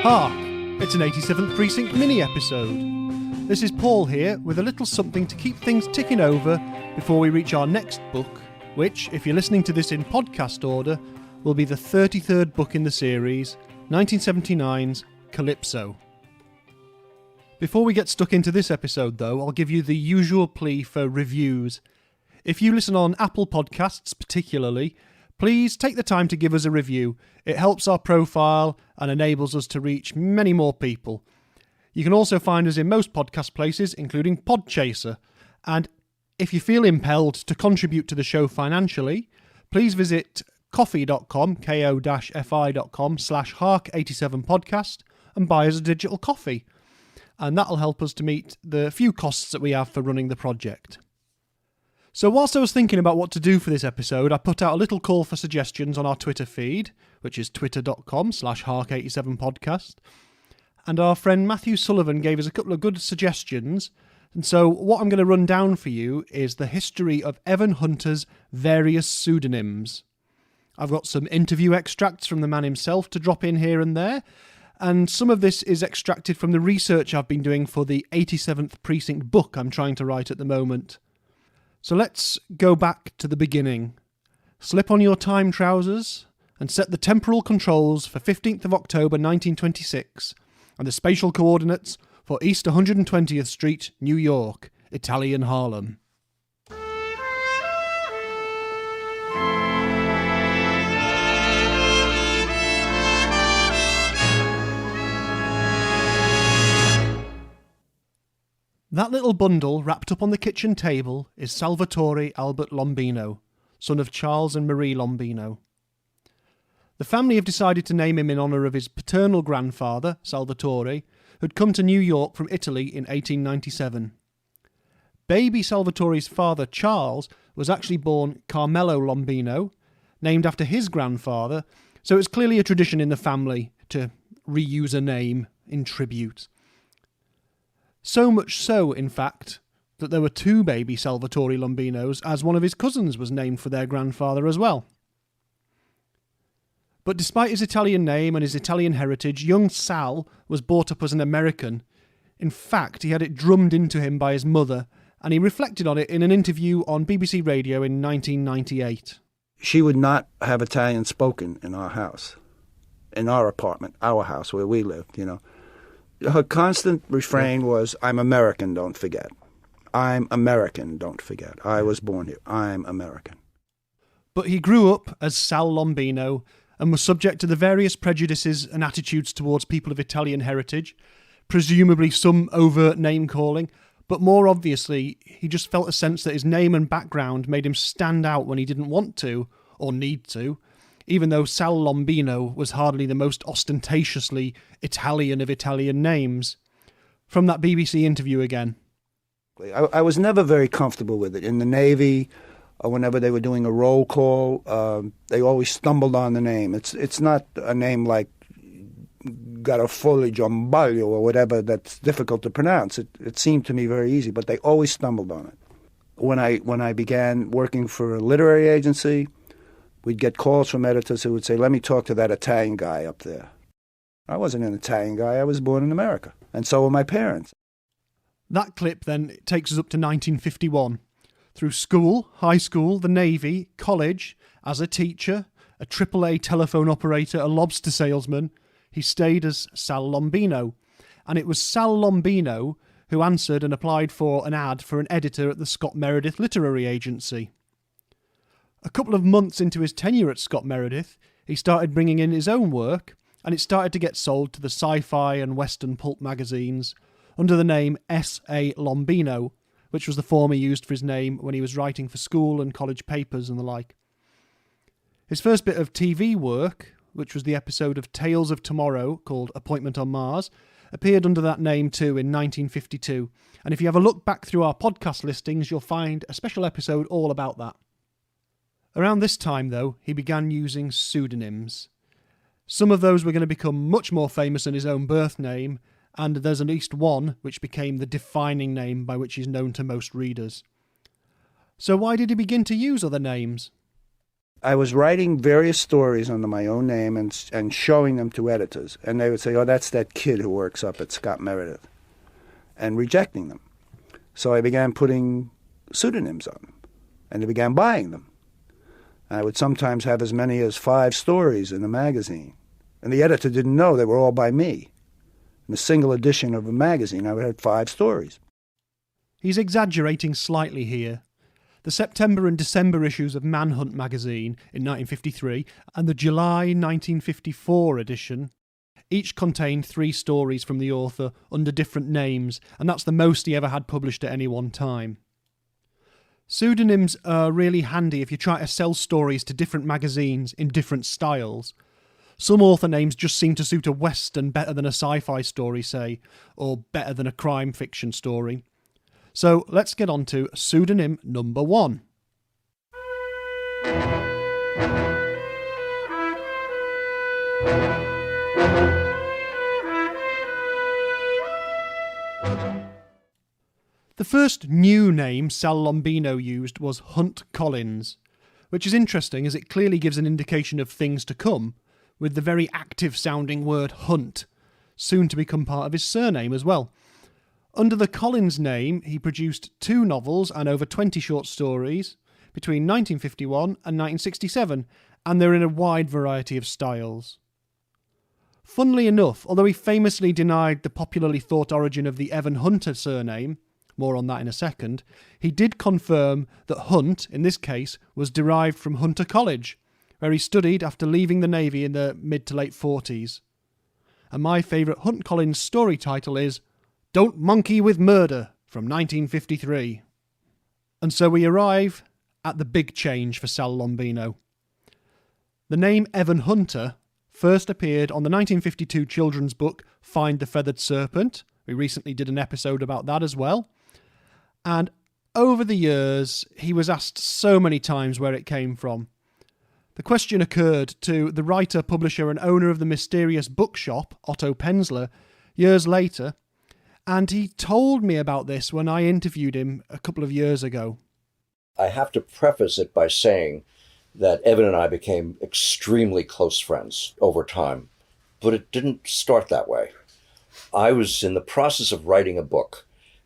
Hark! It's an 87th Precinct mini-episode. This is Paul here with a little something to keep things ticking over before we reach our next book, which, if you're listening to this in podcast order, will be the 33rd book in the series, 1979's Calypso. Before we get stuck into this episode though, I'll give you the usual plea for reviews. If you listen on Apple Podcasts particularly, please take the time to give us a review. It helps our profile and enables us to reach many more people. You can also find us in most podcast places, including Podchaser. And if you feel impelled to contribute to the show financially, please visit ko-fi.com, ko-fi.com/hark87podcast and buy us a digital coffee. And that'll help us to meet the few costs that we have for running the project. So whilst I was thinking about what to do for this episode, I put out a little call for suggestions on our Twitter feed, which is twitter.com/hark87podcast. And our friend Matthew Sullivan gave us a couple of good suggestions. And so what I'm going to run down for you is the history of Evan Hunter's various pseudonyms. I've got some interview extracts from the man himself to drop in here and there. And some of this is extracted from the research I've been doing for the 87th Precinct book I'm trying to write at the moment. So let's go back to the beginning. Slip on your time trousers and set the temporal controls for 15th of October 1926 and the spatial coordinates for East 120th Street, New York, Italian Harlem. That little bundle wrapped up on the kitchen table is Salvatore Albert Lombino, son of Charles and Marie Lombino. The family have decided to name him in honour of his paternal grandfather, Salvatore, who'd come to New York from Italy in 1897. Baby Salvatore's father, Charles, was actually born Carmelo Lombino, named after his grandfather, so it's clearly a tradition in the family to reuse a name in tribute. So much so, in fact, that there were two baby Salvatore Lombinos, as one of his cousins was named for their grandfather as well. But despite his Italian name and his Italian heritage, young Sal was brought up as an American. In fact, he had it drummed into him by his mother, and he reflected on it in an interview on BBC Radio in 1998. She would not have Italian spoken in our house, in our apartment, our house where we lived, you know. Her constant refrain was, I'm American, don't forget. I'm American, don't forget. I was born here. I'm American. But he grew up as Sal Lombino and was subject to the various prejudices and attitudes towards people of Italian heritage, presumably some overt name-calling, but more obviously, he just felt a sense that his name and background made him stand out when he didn't want to, or need to, even though Sal Lombino was hardly the most ostentatiously Italian of Italian names. From that BBC interview again. I was never very comfortable with it. In the Navy, or whenever they were doing a roll call, they always stumbled on the name. It's not a name like Garofoli Giambaglio or whatever that's difficult to pronounce. It seemed to me very easy, but they always stumbled on it. When I began working for a literary agency, we'd get calls from editors who would say, let me talk to that Italian guy up there. I wasn't an Italian guy. I was born in America. And so were my parents. That clip then takes us up to 1951. Through school, high school, the Navy, college, as a teacher, a AAA telephone operator, a lobster salesman, he stayed as Sal Lombino. And it was Sal Lombino who answered and applied for an ad for an editor at the Scott Meredith Literary Agency. A couple of months into his tenure at Scott Meredith, he started bringing in his own work, and it started to get sold to the sci-fi and western pulp magazines under the name S.A. Lombino, which was the form he used for his name when he was writing for school and college papers and the like. His first bit of TV work, which was the episode of Tales of Tomorrow called Appointment on Mars, appeared under that name too in 1952, and if you have a look back through our podcast listings, you'll find a special episode all about that. Around this time, though, he began using pseudonyms. Some of those were going to become much more famous than his own birth name, and there's at least one which became the defining name by which he's known to most readers. So why did he begin to use other names? I was writing various stories under my own name and showing them to editors. And they would say, oh, that's that kid who works up at Scott Meredith, and rejecting them. So I began putting pseudonyms on them, and they began buying them. I would sometimes have as many as 5 stories in the magazine. And the editor didn't know they were all by me. In a single edition of a magazine, I would have 5 stories. He's exaggerating slightly here. The September and December issues of Manhunt magazine in 1953 and the July 1954 edition each contained 3 stories from the author under different names, and that's the most he ever had published at any one time. Pseudonyms are really handy if you try to sell stories to different magazines in different styles. Some author names just seem to suit a Western better than a sci-fi story, say, or better than a crime fiction story. So let's get on to pseudonym number 1. The first new name Sal Lombino used was Hunt Collins, which is interesting as it clearly gives an indication of things to come, with the very active-sounding word Hunt, soon to become part of his surname as well. Under the Collins name, he produced 2 novels and over 20 short stories between 1951 and 1967, and they're in a wide variety of styles. Funnily enough, although he famously denied the popularly thought origin of the Evan Hunter surname, more on that in a second, he did confirm that Hunt, in this case, was derived from Hunter College, where he studied after leaving the Navy in the mid to late 40s. And my favourite Hunt Collins story title is Don't Monkey with Murder, from 1953. And so we arrive at the big change for Sal Lombino. The name Evan Hunter first appeared on the 1952 children's book Find the Feathered Serpent. We recently did an episode about that as well. And over the years, he was asked so many times where it came from. The question occurred to the writer, publisher and owner of the mysterious bookshop, Otto Penzler, years later, and he told me about this when I interviewed him a couple of years ago. I have to preface it by saying that Evan and I became extremely close friends over time, but it didn't start that way. I was in the process of writing a book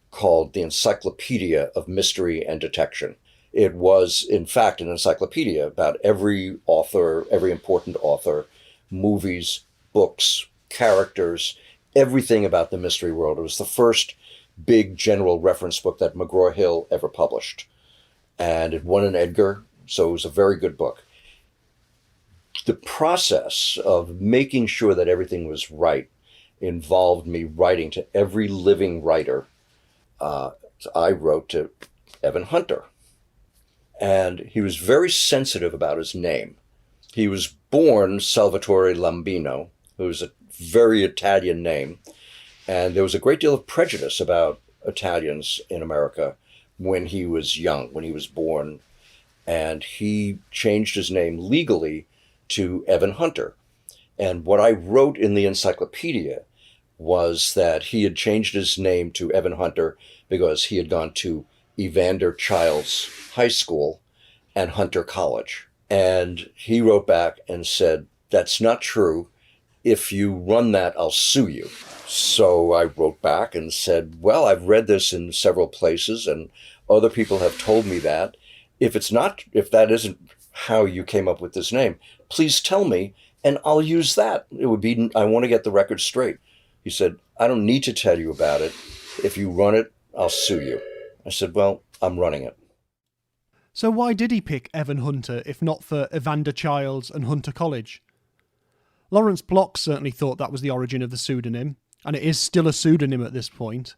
called The Encyclopedia of Mystery and Detection. It was, in fact, an encyclopedia about every author, every important author, movies, books, characters, everything about the mystery world. It was the first big general reference book that McGraw-Hill ever published. And it won an Edgar, so it was a very good book. The process of making sure that everything was right involved me writing to every living writer. I wrote to Evan Hunter. And he was very sensitive about his name. He was born Salvatore Lombino, who was a very Italian name. And there was a great deal of prejudice about Italians in America when he was young, when he was born. And he changed his name legally to Evan Hunter. And what I wrote in the encyclopedia was that he had changed his name to Evan Hunter because he had gone to Evander Childs High School and Hunter College. And he wrote back and said, that's not true. If you run that, I'll sue you. So I wrote back and said, well, I've read this in several places and other people have told me that. If that isn't how you came up with this name, please tell me and I'll use that. I want to get the record straight. He said, I don't need to tell you about it. If you run it, I'll sue you. I said, well, I'm running it. So why did he pick Evan Hunter if not for Evander Childs and Hunter College? Lawrence Block certainly thought that was the origin of the pseudonym, and it is still a pseudonym at this point.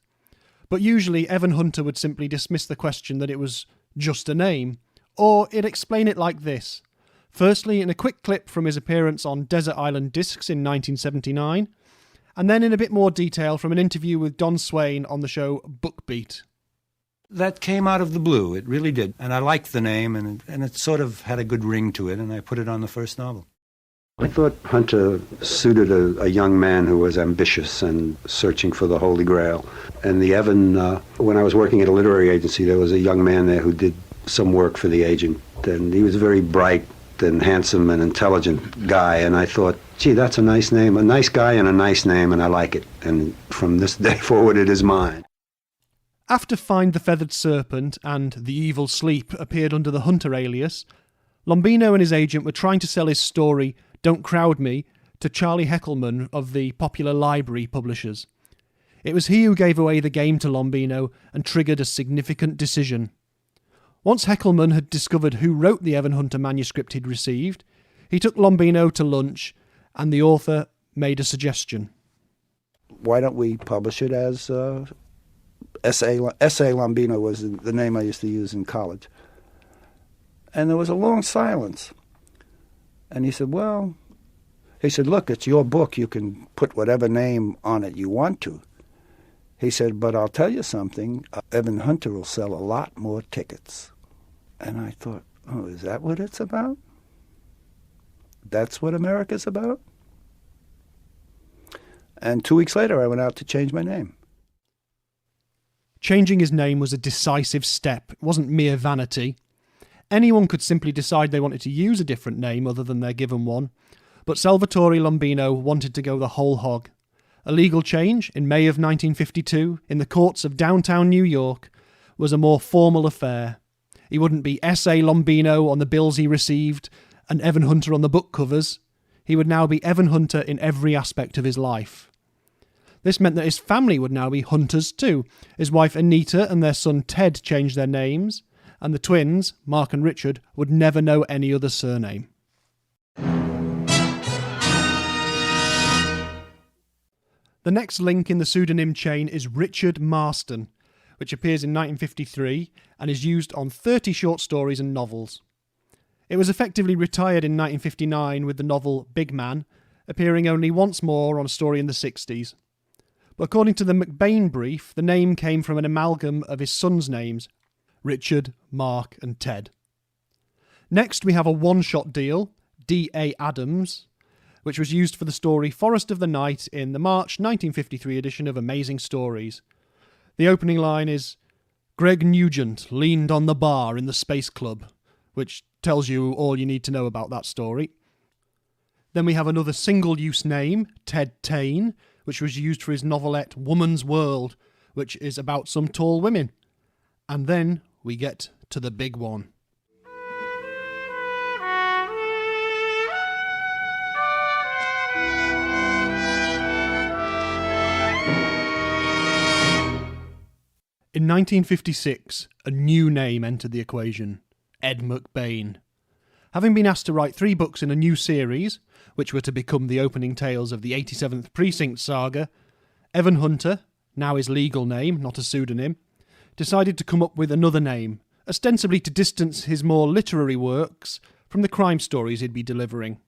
But usually Evan Hunter would simply dismiss the question that it was just a name, or he'd explain it like this. Firstly, in a quick clip from his appearance on Desert Island Discs in 1979, and then in a bit more detail from an interview with Don Swain on the show Bookbeat. That came out of the blue, it really did. And I liked the name, and it sort of had a good ring to it, and I put it on the first novel. I thought Hunter suited a young man who was ambitious and searching for the Holy Grail. And the Evan, when I was working at a literary agency, there was a young man there who did some work for the agent. And he was very bright, and handsome and intelligent guy, and I thought, gee, that's a nice name, a nice guy and a nice name, and I like it. And from this day forward, it is mine. After Find the Feathered Serpent and The Evil Sleep appeared under the Hunter alias, Lombino and his agent were trying to sell his story, Don't Crowd Me, to Charlie Heckelman of the Popular Library publishers. It was he who gave away the game to Lombino and triggered a significant decision. Once Heckelman had discovered who wrote the Evan Hunter manuscript he'd received, he took Lombino to lunch, and the author made a suggestion. Why don't we publish it as S.A. Lombino was the name I used to use in college. And there was a long silence. And he said, look, it's your book. You can put whatever name on it you want to. He said, but I'll tell you something. Evan Hunter will sell a lot more tickets. And I thought, oh, is that what it's about? That's what America's about? And 2 weeks later, I went out to change my name. Changing his name was a decisive step. It wasn't mere vanity. Anyone could simply decide they wanted to use a different name other than their given one, but Salvatore Lombino wanted to go the whole hog. A legal change in May of 1952 in the courts of downtown New York was a more formal affair. He wouldn't be S.A. Lombino on the bills he received and Evan Hunter on the book covers. He would now be Evan Hunter in every aspect of his life. This meant that his family would now be Hunters too. His wife Anita and their son Ted changed their names, and the twins, Mark and Richard, would never know any other surname. The next link in the pseudonym chain is Richard Marston, which appears in 1953 and is used on 30 short stories and novels. It was effectively retired in 1959 with the novel Big Man, appearing only once more on a story in the 60s. But according to the McBain brief, the name came from an amalgam of his sons' names, Richard, Mark and Ted. Next we have a one-shot deal, D.A. Adams, which was used for the story Forest of the Night in the March 1953 edition of Amazing Stories. The opening line is, Greg Nugent leaned on the bar in the Space Club, which tells you all you need to know about that story. Then we have another single-use name, Ted Taine, which was used for his novelette Woman's World, which is about some tall women. And then we get to the big one. In 1956, a new name entered the equation, Ed McBain. Having been asked to write 3 books in a new series, which were to become the opening tales of the 87th Precinct saga, Evan Hunter, now his legal name, not a pseudonym, decided to come up with another name, ostensibly to distance his more literary works from the crime stories he'd be delivering.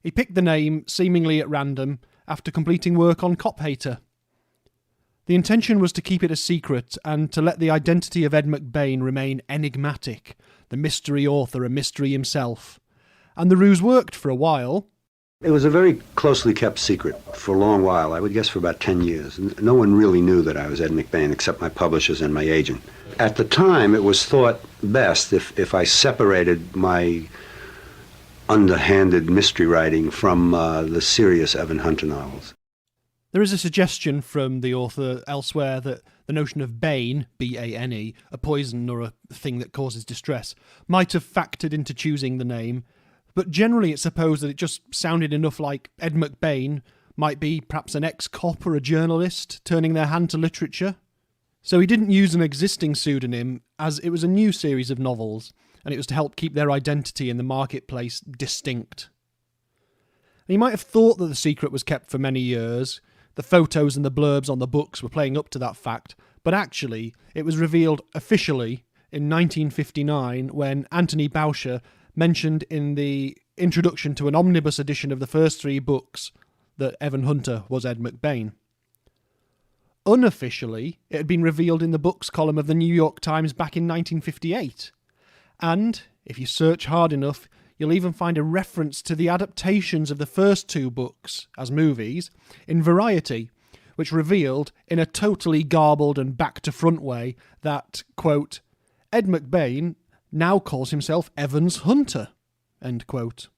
He picked the name, seemingly at random, after completing work on Cop Hater. The intention was to keep it a secret and to let the identity of Ed McBain remain enigmatic, the mystery author a mystery himself. And the ruse worked for a while. It was a very closely kept secret for a long while, I would guess for about 10 years. No one really knew that I was Ed McBain except my publishers and my agent. At the time, it was thought best if I separated my underhanded mystery writing from the serious Evan Hunter novels. There is a suggestion from the author elsewhere that the notion of bane, B-A-N-E, a poison or a thing that causes distress, might have factored into choosing the name, but generally it's supposed that it just sounded enough like Ed McBain might be perhaps an ex-cop or a journalist turning their hand to literature. So he didn't use an existing pseudonym, as it was a new series of novels, and it was to help keep their identity in the marketplace distinct. And he might have thought that the secret was kept for many years. The photos and the blurbs on the books were playing up to that fact, but actually it was revealed officially in 1959 when Anthony Boucher mentioned in the introduction to an omnibus edition of the first 3 books that Evan Hunter was Ed McBain. Unofficially, it had been revealed in the books column of the New York Times back in 1958. And, if you search hard enough, you'll even find a reference to the adaptations of the first 2 books, as movies, in Variety, which revealed, in a totally garbled and back-to-front way, that, quote, Ed McBain now calls himself Evans Hunter, End quote.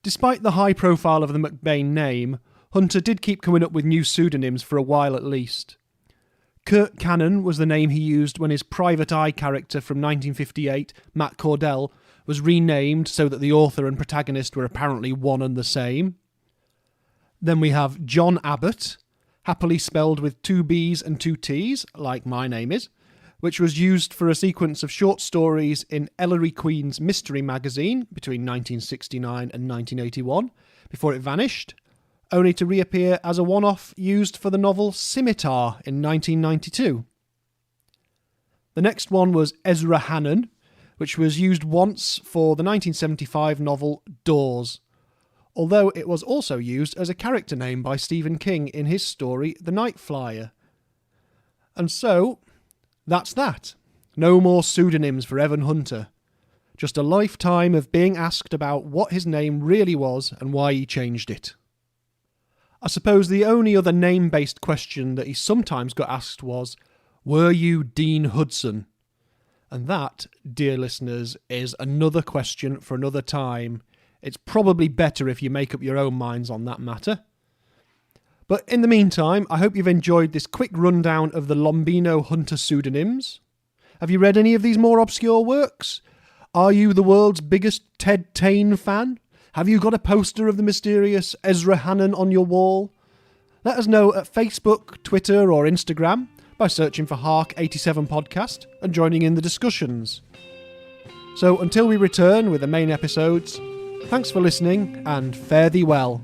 Despite the high profile of the McBain name, Hunter did keep coming up with new pseudonyms for a while at least. Kurt Cannon was the name he used when his Private Eye character from 1958, Matt Cordell, was renamed so that the author and protagonist were apparently one and the same. Then we have John Abbott, happily spelled with 2 B's and 2 T's, like my name is, which was used for a sequence of short stories in Ellery Queen's Mystery magazine between 1969 and 1981, before it vanished, only to reappear as a one-off used for the novel Scimitar in 1992. The next one was Ezra Hannon, which was used once for the 1975 novel Doors, although it was also used as a character name by Stephen King in his story The Night Flyer. And so, that's that. No more pseudonyms for Evan Hunter. Just a lifetime of being asked about what his name really was and why he changed it. I suppose the only other name-based question that he sometimes got asked was, were you Dean Hudson? And that, dear listeners, is another question for another time. It's probably better if you make up your own minds on that matter. But in the meantime, I hope you've enjoyed this quick rundown of the Lombino Hunter pseudonyms. Have you read any of these more obscure works? Are you the world's biggest Ted Taine fan? Have you got a poster of the mysterious Ezra Hannon on your wall? Let us know at Facebook, Twitter or Instagram by searching for Hark87 Podcast and joining in the discussions. So until we return with the main episodes, thanks for listening and fare thee well.